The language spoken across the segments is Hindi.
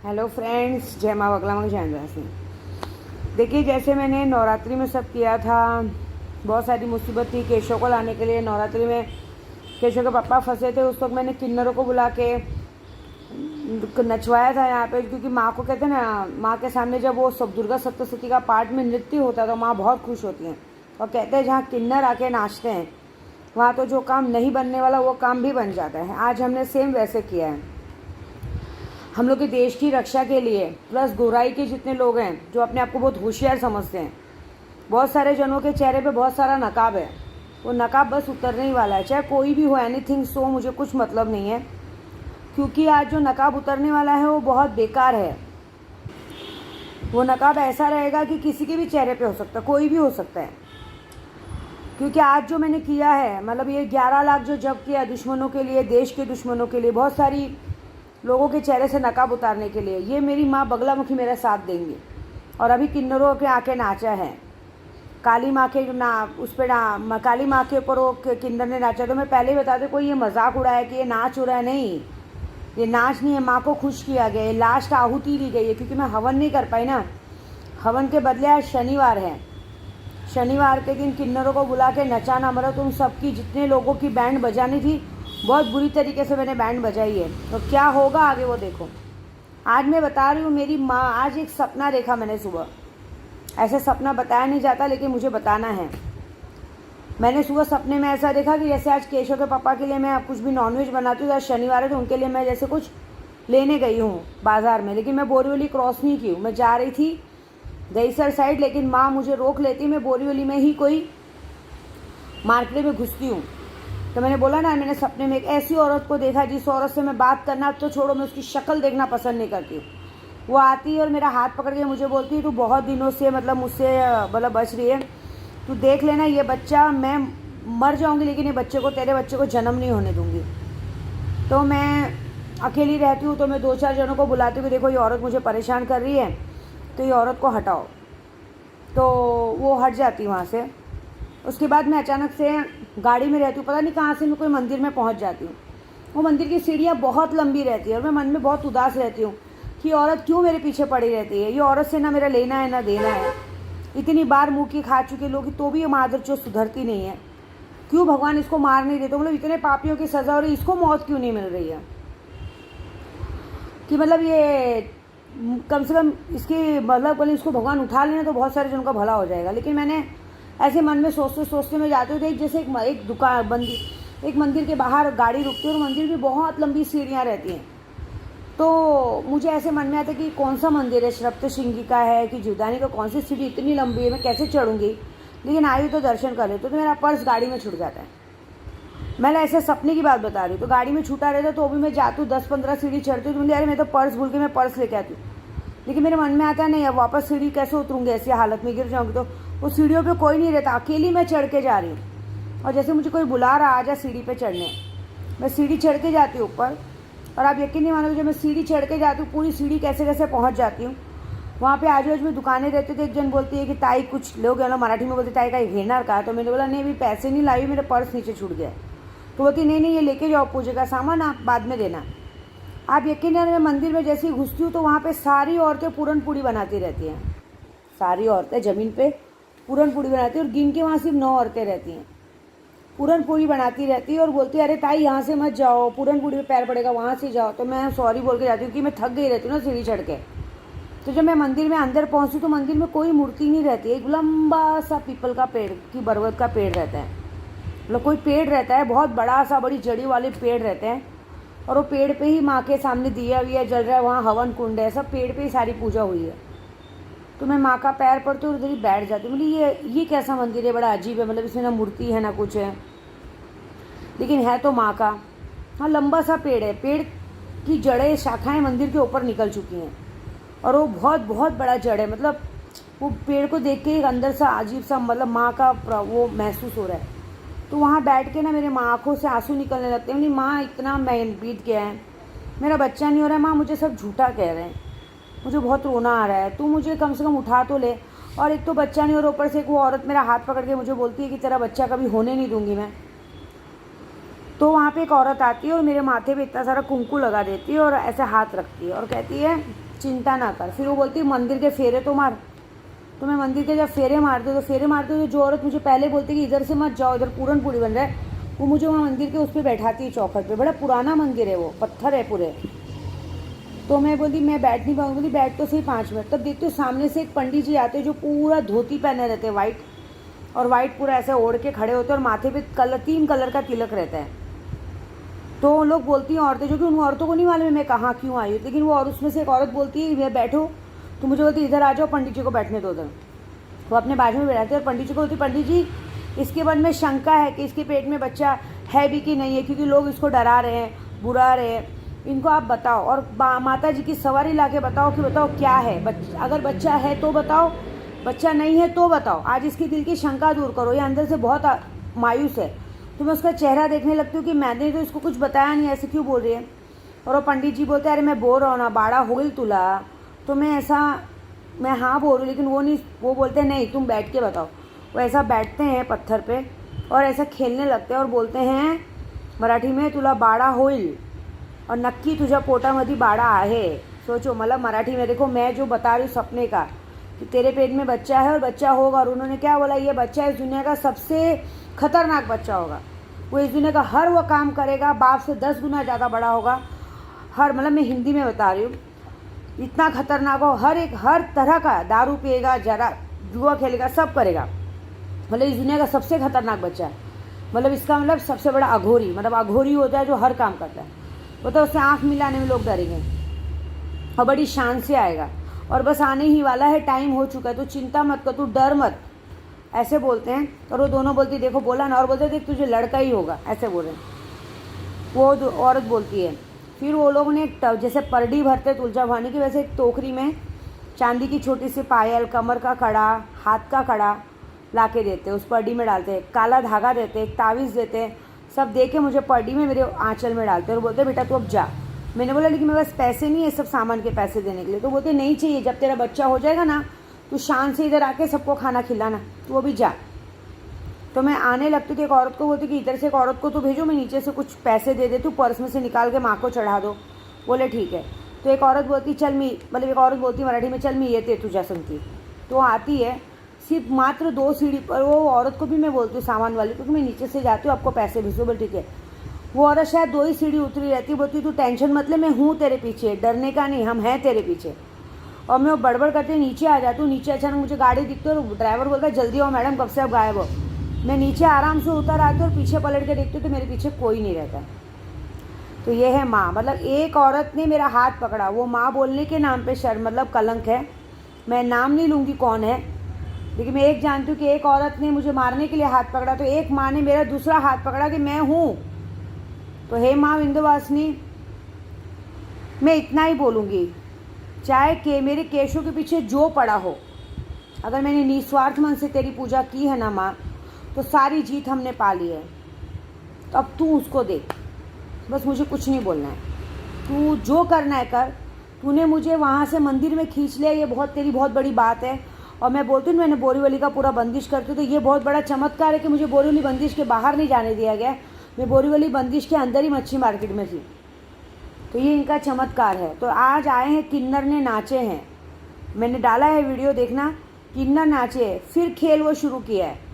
हेलो फ्रेंड्स, जय माँ बगला माँ जय सिंह। देखिए, जैसे मैंने नवरात्रि में सब किया था, बहुत सारी मुसीबत थी केशव को लाने के लिए। नवरात्रि में केशव के पापा फंसे थे, उस वक्त मैंने किन्नरों को बुला के नचवाया था यहाँ पे, क्योंकि माँ को कहते हैं ना, माँ के सामने जब वो सब दुर्गा सप्तशती का पाठ में नृत्य होता है तो माँ बहुत खुश होती हैं। और कहते हैं जहाँ किन्नर आके नाचते हैं वहाँ तो जो काम नहीं बनने वाला वो काम भी बन जाता है। आज हमने सेम वैसे किया है। हम लोग के देश की रक्षा के लिए, प्लस गोराई के जितने लोग हैं जो अपने आप को बहुत होशियार समझते हैं, बहुत सारे जनों के चेहरे पे बहुत सारा नकाब है। वो नकाब बस उतरने ही वाला है, चाहे कोई भी हो, एनीथिंग सो, मुझे कुछ मतलब नहीं है। क्योंकि आज जो नकाब उतरने वाला है वो बहुत बेकार है। वो नकाब ऐसा रहेगा कि किसी के भी चेहरे पे हो सकता है, कोई भी हो सकता है। क्योंकि आज जो मैंने किया है, मतलब ये 11 लाख जो जब किया दुश्मनों के लिए, देश के दुश्मनों के लिए, बहुत सारी लोगों के चेहरे से नकाब उतारने के लिए, ये मेरी माँ बगलामुखी मेरा साथ देंगी। और अभी किन्नरों के आके नाचा है, काली माँ के उस पर काली माँ के ऊपर वो किन्नर ने नाचा। तो मैं पहले ही बता दूँ, कोई ये मजाक उड़ाया कि ये नाच हो रहा है, नहीं, ये नाच नहीं है। माँ को खुश किया गया है, लास्ट आहुति ली गई है, क्योंकि मैं हवन नहीं कर पाई ना। हवन के बदले आज शनिवार है, शनिवार के दिन किन्नरों को बुला के नचाना, मतलब तुम सबकी जितने लोगों की बैंड बजानी थी बहुत बुरी तरीके से मैंने बैंड बजाई है। तो क्या होगा आगे वो देखो। आज मैं बता रही हूँ, मेरी माँ, आज एक सपना देखा मैंने सुबह। ऐसे सपना बताया नहीं जाता, लेकिन मुझे बताना है। मैंने सुबह सपने में ऐसा देखा कि जैसे आज केशव के पापा के लिए मैं कुछ भी नॉनवेज बनाती हूँ, आज शनिवार है तो उनके लिए मैं जैसे कुछ लेने गई हूँ बाज़ार में। लेकिन मैं बोरीवली क्रॉस नहीं की हूँ, मैं जा रही थी दहीसर साइड, लेकिन माँ मुझे रोक लेती। मैं बोरीवली में ही कोई मार्केट में घुसती हूँ। तो मैंने बोला ना, मैंने सपने में एक ऐसी औरत को देखा जिस औरत से मैं बात करना तो छोड़ो, मैं उसकी शक्ल देखना पसंद नहीं करती हूँ। वो आती है और मेरा हाथ पकड़ के मुझे बोलती है, तू बहुत दिनों से मतलब मुझसे मतलब बच रही है, तू देख लेना ये बच्चा, मैं मर जाऊँगी लेकिन ये बच्चे को, तेरे बच्चे को जन्म नहीं होने दूँगी। तो मैं अकेली रहती हूँ, तो मैं 2-4 जनों को बुलाती हूँ कि देखो ये औरत मुझे परेशान कर रही है, तो ये औरत को हटाओ। तो वो हट जाती वहाँ से। उसके बाद मैं अचानक से गाड़ी में रहती हूँ, पता नहीं कहाँ से मैं कोई मंदिर में पहुँच जाती हूँ। वो मंदिर की सीढ़ियाँ बहुत लंबी रहती है और मैं मन में बहुत उदास रहती हूँ कि ये औरत क्यों मेरे पीछे पड़ी रहती है। ये औरत से ना मेरा लेना है ना देना है। इतनी बार मुँह की खा चुके लोग, तो भी ये मादरचोद सुधरती नहीं है। क्यों भगवान इसको मार नहीं देते? मतलब इतने पापियों की सज़ा हो रही, इसको मौत क्यों नहीं मिल रही है? कि मतलब ये कम से कम इसकी मतलब बोले इसको भगवान उठा लेना तो बहुत सारे जनों का भला हो जाएगा। लेकिन मैंने ऐसे मन में सोचते सोचते मैं जाती हूँ, तो जैसे एक दुकान बंदी, एक मंदिर के बाहर गाड़ी रुकती है और मंदिर में बहुत लंबी सीढ़ियाँ रहती हैं। तो मुझे ऐसे मन में आता है कि कौन सा मंदिर है, सप्तशृंगी का है कि जीवदानी का, कौन सी सीढ़ी इतनी लंबी है, मैं कैसे चढ़ूँगी? लेकिन आई तो दर्शन कर लेते, तो मेरा पर्स गाड़ी में छूट जाता है। मैं ऐसे सपने की बात बता रही हूँ। तो गाड़ी में छूटा रहता तो भी मैं जाती हूँ, 10-15 सीढ़ी चढ़ती हूँ, तो मुझे अरे मैं तो पर्स भूल के मैं पर्स लेके आती हूँ। लेकिन मेरे मन में आता है नहीं, अब वापस सीढ़ी कैसे उतरूँगी, ऐसी हालत में गिर जाऊँगी। तो वो सीढ़ियों पे कोई नहीं रहता, अकेली मैं चढ़ के जा रही हूँ और जैसे मुझे कोई बुला रहा, आ जा सीढ़ी पे चढ़ने। मैं सीढ़ी चढ़ के जाती हूँ ऊपर, और आप यकीन नहीं मानोगे, जब मैं सीढ़ी चढ़ के जाती हूँ, पूरी सीढ़ी कैसे कैसे पहुँच जाती हूँ। वहाँ पे आजू बाजू में दुकानें रहती थी। एक जन बोलती है कि ताई कुछ लोग हैं मराठी में बोलते, ताई का घेरनार का। तो मैंने बोला नहीं, अभी पैसे नहीं लाई, मेरे पर्स नीचे छूट गया। तो बोलती नहीं नहीं, ये लेके जाओ, पूजे का सामान आप बाद में देना। आप यकीन नहीं, मैं मंदिर में जैसे ही घुसती हूँ तो वहाँ पे सारी औरतें पूरन पूड़ी बनाती रहती हैं। सारी औरतें ज़मीन पे पूरन पूड़ी बनाती हैं, और गिन के वहाँ सिर्फ 9 औरतें रहती हैं, पूरन पूड़ी बनाती रहती है और बोलती है अरे ताई यहाँ से मत जाओ, पूरन पूड़ी पे पैर पड़ेगा, वहाँ से जाओ। तो मैं सॉरी बोल के जाती हूँ कि मैं थक गई रहती हूँ ना सीढ़ी चढ़ के। तो जब मैं मंदिर में अंदर पहुँची तो मंदिर में कोई मूर्ति नहीं रहती है, एक लंबा सा पीपल का पेड़ की बरगद का पेड़ रहता है, मतलब कोई पेड़ रहता है, बहुत बड़ा सा, बड़ी जड़ी वाले पेड़ रहते हैं। और वो पेड़ पे ही माँ के सामने दिया विया जल रहा है, वहाँ हवन कुंड है, सब पेड़ पे ही सारी पूजा हुई है। तो मैं माँ का पैर पड़ती हूँ, उधर ही बैठ जाती हूँ। बोली ये कैसा मंदिर है, बड़ा अजीब है, मतलब इसमें ना मूर्ति है ना कुछ है, लेकिन है तो माँ का। हाँ, लंबा सा पेड़ है, पेड़ की जड़ें, शाखाएँ मंदिर के ऊपर निकल चुकी हैं, और वो बहुत बहुत बड़ा जड़ है। मतलब वो पेड़ को देख के एक अंदर सा अजीब सा, मतलब माँ का वो महसूस हो रहा है। तो वहाँ बैठ के ना मेरे माँ आँखों से आंसू निकलने लगते हैं। बोली माँ, इतना मैं बीत गया है, मेरा बच्चा नहीं हो रहा है माँ, मुझे सब झूठा कह रहे हैं, मुझे बहुत रोना आ रहा है, तू मुझे कम से कम उठा तो ले। और एक तो बच्चा नहीं हो रहा, ऊपर से वो औरत मेरा हाथ पकड़ के मुझे बोलती है कि तेरा बच्चा कभी होने नहीं दूंगी मैं। तो वहाँ पे एक औरत आती है और मेरे माथे पे इतना सारा कुंकू लगा देती है और ऐसे हाथ रखती है और कहती है चिंता ना कर। फिर वो बोलती मंदिर के फेरे तो मार। तो मैं मंदिर के जब फेरे मारते हो तो जो औरत मुझे पहले बोलती कि इधर से मत जाओ, इधर पूरन पूरी बन रहा है, वो मुझे वहाँ मंदिर के उस पर बैठाती है चौखट पे। बड़ा पुराना मंदिर है, वो पत्थर है पूरे। तो मैं बोली मैं बैठ नहीं पाऊंगी। बोली बैठ तो सही 5 मिनट। तब देखती हूँ सामने से एक पंडित जी आते जो पूरा धोती पहने रहते हैं वाइट, और वाइट पूरा ऐसे ओढ़ के खड़े होते हैं, और माथे पे 3 कलर का तिलक रहता है। तो वो लोग बोलती हैं औरतें, जो कि उन औरतों को नहीं मालूम है मैं कहाँ क्यों आई हूँ, लेकिन वो और उसमें से एक औरत बोलती है मैं बैठो, तो मुझे बोलती इधर आ जाओ, पंडित जी को बैठने दो उधर। वो अपने बाजू में बैठाते हैं और पंडित जी को बोलती पंडित जी इसके मन में शंका है कि इसके पेट में बच्चा है भी कि नहीं है, क्योंकि लोग इसको डरा रहे हैं, बुरा रहे हैं, इनको आप बताओ। और माता जी की सवारी ला के बताओ कि बताओ क्या है, अगर बच्चा है तो बताओ, बच्चा नहीं है तो बताओ। आज इसके दिल की शंका दूर करो, ये अंदर से बहुत मायूस है। तो मैं उसका चेहरा देखने लगती हूँ कि मैंने तो इसको कुछ बताया नहीं, ऐसे क्यों बोल रही है। और वो पंडित जी बोलते हैं अरे मैं बोल रहा हूँ ना, बाड़ा होगिल तुला। तो मैं हाँ बोल रही हूँ, लेकिन वो बोलते हैं नहीं तुम बैठ के बताओ। वो ऐसा बैठते हैं पत्थर पे और ऐसा खेलने लगते हैं और बोलते हैं मराठी में तुला बाड़ा होईल और नक्की तुझ्या पोटामध्ये बाड़ा आहे। सोचो, मतलब मराठी में देखो मैं जो बता रही हूँ सपने का कि तेरे पेट में बच्चा है और बच्चा होगा। और उन्होंने क्या बोला, ये बच्चा इस दुनिया का सबसे खतरनाक बच्चा होगा। वो इस दुनिया का हर वो काम करेगा, बाप से 10 गुना ज़्यादा बड़ा होगा। हर मतलब मैं हिंदी में बता रही हूँ, इतना खतरनाक हो, हर तरह का, दारू पिएगा, जरा जुआ खेलेगा, सब करेगा। मतलब इस दुनिया का सबसे खतरनाक बच्चा है। मतलब इसका मतलब सबसे बड़ा अघोरी, मतलब अघोरी होता है जो हर काम करता है। वो तो उससे आँख मिलाने में लोग डरेंगे और बड़ी शान से आएगा और बस आने ही वाला है, टाइम हो चुका है, तो चिंता मत कर, तू डर मत, ऐसे बोलते हैं। और वो दोनों बोलती देखो बोला ना, और बोलते देख तुझे लड़का ही होगा, ऐसे बोल रहे हैं। वो औरत बोलती है। फिर वो लोग ने जैसे परडी भरते तुलजा भवानी की, वैसे एक टोकरी में चांदी की छोटी सी पायल, कमर का कड़ा, हाथ का कड़ा ला के देते, उस परडी में डालते, काला धागा देते, एक तावीज़ देते, सब दे के मुझे परडी में मेरे आंचल में डालते और बोलते बेटा तू अब जा। मैंने बोला लेकिन मेरे पास पैसे नहीं है सब सामान के पैसे देने के लिए। तो बोलते नहीं चाहिए, जब तेरा बच्चा हो जाएगा ना तू शान से इधर आके सबको खाना खिलाना, तू अभी जा। तो मैं आने लगती कि एक औरत को बोलती कि इधर से एक औरत को तो भेजो, मैं नीचे से कुछ पैसे दे तू पर्स में से निकाल के माँ को चढ़ा दो। बोले ठीक है। तो एक औरत बोलती चल मी, मतलब एक औरत बोलती मराठी में चल मी येते तुझ्या संगती। तो आती है, सिर्फ मात्र 2 सीढ़ी पर। वो औरत को भी मैं बोलती हूँ सामान वाली, क्योंकि मैं नीचे से जाती हूँ, आपको पैसे भेजो। बोल ठीक है। वो औरत शायद 2 ही सीढ़ी उतरी रहती, बोलती तू टेंशन मत ले, मैं हूँ तेरे पीछे, डरने का नहीं, हम हैं तेरे पीछे। और मैं वो बड़बड़ करते नीचे आ जाती हूँ। नीचे अचानक मुझे गाड़ी दिखती है और ड्राइवर बोलता है जल्दी आओ मैडम, कब से आप गायब हो। मैं नीचे आराम से उतर आती हूँ और पीछे पलट के देखती हूँ तो मेरे पीछे कोई नहीं रहता। तो ये है माँ, मतलब एक औरत ने मेरा हाथ पकड़ा। वो माँ बोलने के नाम पे शर्म, मतलब कलंक है। मैं नाम नहीं लूँगी कौन है, लेकिन मैं एक जानती हूँ कि एक औरत ने मुझे मारने के लिए हाथ पकड़ा, तो एक माँ ने मेरा दूसरा हाथ पकड़ा कि मैं हूँ। तो हे माँ विंध्यवासिनी, मैं इतना ही बोलूँगी, चाहे कि मेरे केशों के पीछे जो पड़ा हो, अगर मैंने निस्वार्थ मन से तेरी पूजा की है ना माँ, तो सारी जीत हमने पा ली है। तो अब तू उसको देख, बस मुझे कुछ नहीं बोलना है, तू जो करना है कर। तूने मुझे वहाँ से मंदिर में खींच लिया, ये तेरी बहुत बड़ी बात है। और मैं बोलती हूँ मैंने बोरीवली का पूरा बंदिश करती हूँ, तो ये बहुत बड़ा चमत्कार है कि मुझे बोरीवली बंदिश के बाहर नहीं जाने दिया गया। मैं बोरीवली बंदिश के अंदर ही मच्छी मार्केट में थी, तो ये इनका चमत्कार है। तो आज आए हैं, किन्नर ने नाचे हैं, मैंने डाला है वीडियो देखना, किन्नर नाचे है। फिर खेल वो शुरू किया है।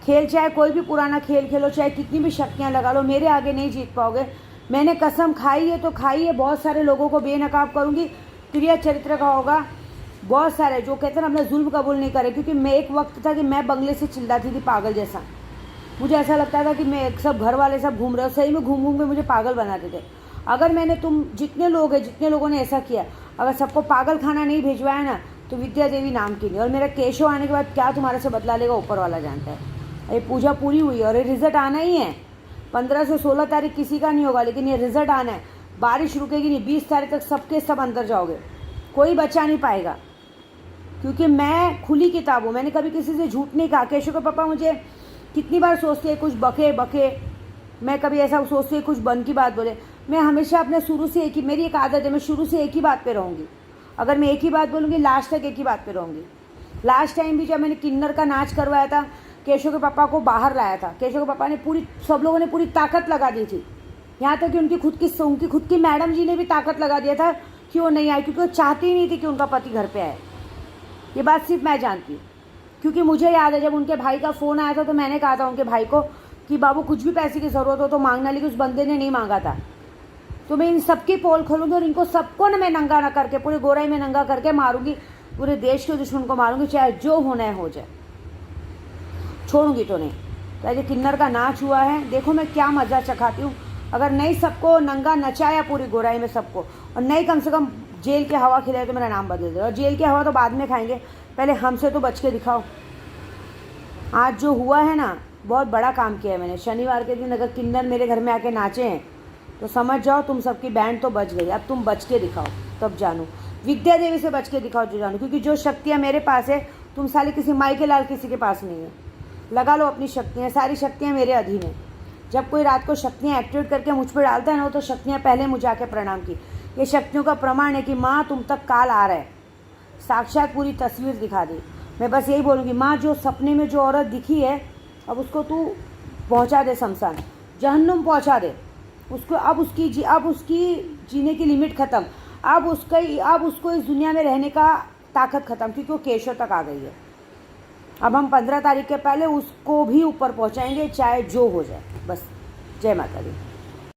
खेल चाहे कोई भी पुराना खेल खेलो, चाहे कितनी भी शक्तियाँ लगा लो, मेरे आगे नहीं जीत पाओगे। मैंने कसम खाई है तो खाई है, बहुत सारे लोगों को बेनकाब करूँगी, प्रिय चरित्र का होगा। बहुत सारे जो कहते हैं अपना जुल्म कबूल नहीं करे, क्योंकि मैं एक वक्त था कि मैं बंगले से चिल्लाती थी पागल जैसा। मुझे ऐसा लगता था कि मैं सब घर वाले सब घूम रहे हो, सही में घूम घूम के मुझे पागल बनाते थे। अगर मैंने जितने लोगों ने ऐसा किया, अगर सबको पागल खाना नहीं भिजवाया ना, तो विद्या देवी नाम की नहीं। और मेरा केशव आने के बाद क्या तुम्हारे से बदला लेगा ऊपर वाला जानता है। ये पूजा पूरी हुई और ये रिजल्ट आना ही है। 15 से 16 तारीख किसी का नहीं होगा, लेकिन ये रिजल्ट आना है। बारिश रुकेगी नहीं, 20 तारीख तक सबके सब अंदर जाओगे, कोई बचा नहीं पाएगा, क्योंकि मैं खुली किताब हूँ। मैंने कभी किसी से झूठ नहीं कहा। केशव के पापा मुझे कितनी बार सोचते हैं कुछ बके, मैं कभी ऐसा सोचती है कुछ बन की बात बोले। मैं हमेशा अपने शुरू से एक ही, मेरी एक आदत है, मैं शुरू से एक ही बात पे रहूँगी। अगर मैं एक ही बात बोलूँगी लास्ट तक एक ही बात पे रहूँगी। लास्ट टाइम भी जब मैंने किन्नर का नाच करवाया था, केशव के पापा को बाहर लाया था, केशव के पापा ने सब लोगों ने पूरी ताकत लगा दी थी, यहाँ तक कि उनकी खुद की मैडम जी ने भी ताकत लगा दिया था क्यों नहीं आई? क्योंकि वो चाहती ही नहीं थी कि उनका पति घर पे आए। ये बात सिर्फ मैं जानती हूँ, क्योंकि मुझे याद है जब उनके भाई का फ़ोन आया था तो मैंने कहा था उनके भाई को कि बाबू कुछ भी पैसे की ज़रूरत हो तो मांगना, लेकिन उस बंदे ने नहीं मांगा था। तो मैं इन सबकी पोल खोलूँगी और इनको सबको ना मैं नंगा ना करके, पूरे गोराई में नंगा करके मारूंगी, पूरे देश के दुश्मन को मारूंगी, चाहे जो होना है हो जाए, छोड़ूंगी तो नहीं। तो ये किन्नर का नाच हुआ है, देखो मैं क्या मज़ा चखाती हूँ। अगर नहीं सबको नंगा नचाया पूरी गोराई में सबको, और नहीं कम से कम जेल की हवा खिलाए तो मेरा नाम बदल दे। और जेल की हवा तो बाद में खाएंगे, पहले हमसे तो बच के दिखाओ। आज जो हुआ है ना, बहुत बड़ा काम किया है मैंने। शनिवार के दिन अगर किन्नर मेरे घर में आके नाचे हैं तो समझ जाओ तुम सबकी बैंड तो बच गई। अब तुम बच के दिखाओ, तब जानू। विद्या देवी से बच के दिखाओ जो जानू, क्योंकि जो शक्तियाँ मेरे पास है तुम साले किसी माई के लाल किसी के पास नहीं है। लगा लो अपनी शक्तियाँ, सारी शक्तियाँ मेरे अधीन है। जब कोई रात को शक्तियाँ एक्टिवेट करके मुझ पर डालता है ना, तो शक्तियाँ पहले मुझे आके प्रणाम की। ये शक्तियों का प्रमाण है कि माँ तुम तक काल आ रहा है, साक्षात पूरी तस्वीर दिखा दी। मैं बस यही बोलूँगी, माँ जो सपने में जो औरत दिखी है अब उसको तू पहुँचा दे शमशान, जहन्नुम पहुँचा दे उसको। अब उसकी जीने की लिमिट ख़त्म, अब उसको इस दुनिया में रहने का ताकत ख़त्म, क्योंकि वो केशव तक आ गई है। अब हम 15 तारीख के पहले उसको भी ऊपर पहुँचाएंगे, चाहे जो हो जाए। बस जय माता दी।